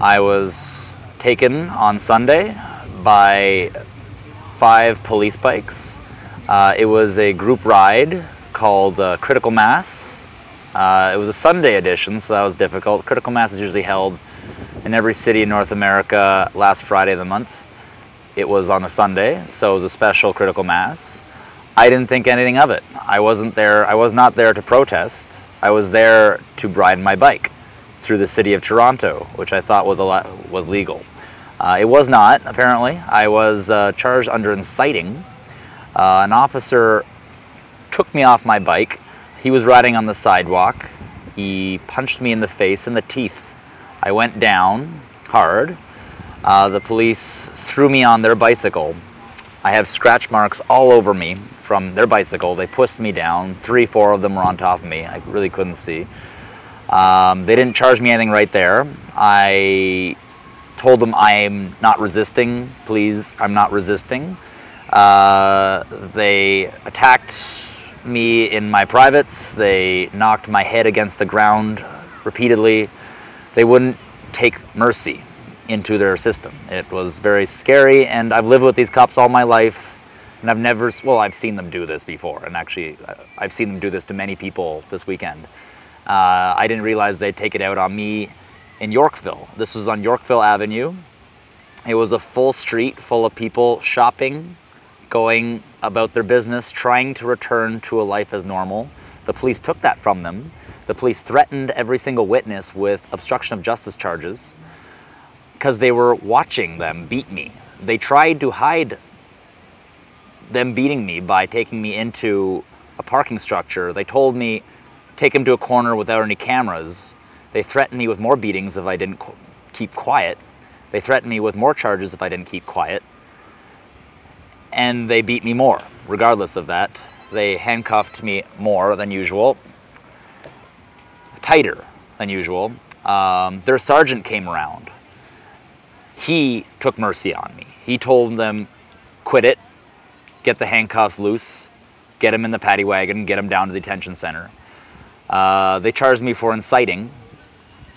I was taken on Sunday by 5 police bikes. It was a group ride called Critical Mass. It was a Sunday edition, so that was difficult. Critical Mass is usually held in every city in North America last Friday of the month. It was on a Sunday, so it was a special Critical Mass. I didn't think anything of it. I was not there to protest. I was there to ride my bike through the city of Toronto, which I thought was legal. It was not, apparently. I was charged under inciting. An officer took me off my bike. He was riding on the sidewalk. He punched me in the face and the teeth. I went down hard. The police threw me on their bicycle. I have scratch marks all over me from their bicycle. They pushed me down. 3, 4 of them were on top of me. I really couldn't see. They didn't charge me anything right there. I told them I'm not resisting. Please, I'm not resisting. They attacked me in my privates. They knocked my head against the ground repeatedly. They wouldn't take mercy into their system. It was very scary, and I've lived with these cops all my life, and I've seen them do this before, and actually I've seen them do this to many people this weekend. I didn't realize they'd take it out on me in Yorkville. This was on Yorkville Avenue. It was a full street full of people shopping, going about their business, trying to return to a life as normal. The police took that from them. The police threatened every single witness with obstruction of justice charges because they were watching them beat me. They tried to hide them beating me by taking me into a parking structure. They told me, take him to a corner without any cameras. They threatened me with more beatings if I didn't keep quiet. They threatened me with more charges if I didn't keep quiet. And they beat me more, regardless of that. They handcuffed me more than usual, tighter than usual. Their sergeant came around. He took mercy on me. He told them, quit it, get the handcuffs loose, get him in the paddy wagon, get him down to the detention center. They charged me for inciting.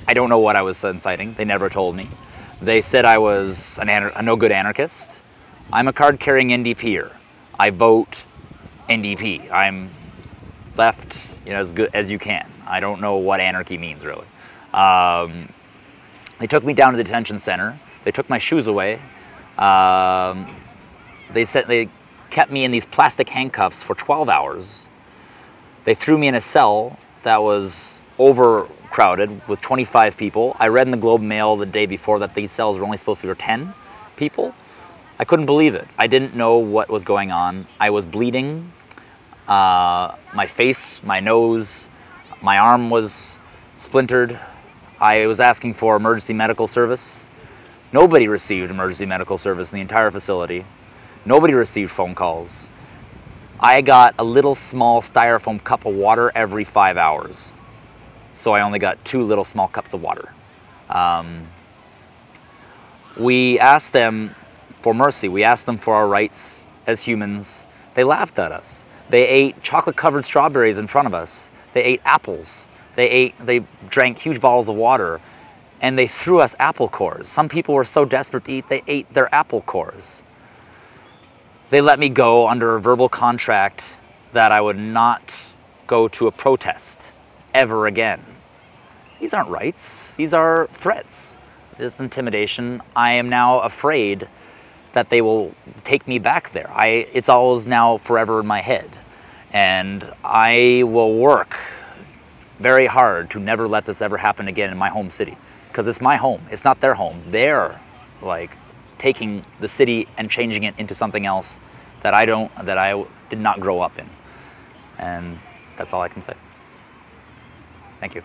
I don't know what I was inciting. They never told me. They said I was a no-good anarchist. I'm a card-carrying NDPer. I vote NDP. I'm left, as good as you can. I don't know what anarchy means, really. They took me down to the detention center. They took my shoes away. They kept me in these plastic handcuffs for 12 hours. They threw me in a cell that was overcrowded with 25 people. I read in the Globe Mail the day before that these cells were only supposed to be for 10 people. I couldn't believe it. I didn't know what was going on. I was bleeding. My face, my nose, my arm was splintered. I was asking for emergency medical service. Nobody received emergency medical service in the entire facility. Nobody received phone calls. I got a little small styrofoam cup of water every 5 hours. So I only got 2 little small cups of water. We asked them for mercy. We asked them for our rights as humans. They laughed at us. They ate chocolate-covered strawberries in front of us. They ate apples. They drank huge bottles of water, and they threw us apple cores. Some people were so desperate to eat, they ate their apple cores. They let me go under a verbal contract that I would not go to a protest ever again. These aren't rights. These are threats. This intimidation. I am now afraid that they will take me back there. It's always now forever in my head. And I will work very hard to never let this ever happen again in my home city. Because it's my home. It's not their home. They're taking the city and changing it into something else that I did not grow up in. And that's all I can say. Thank you.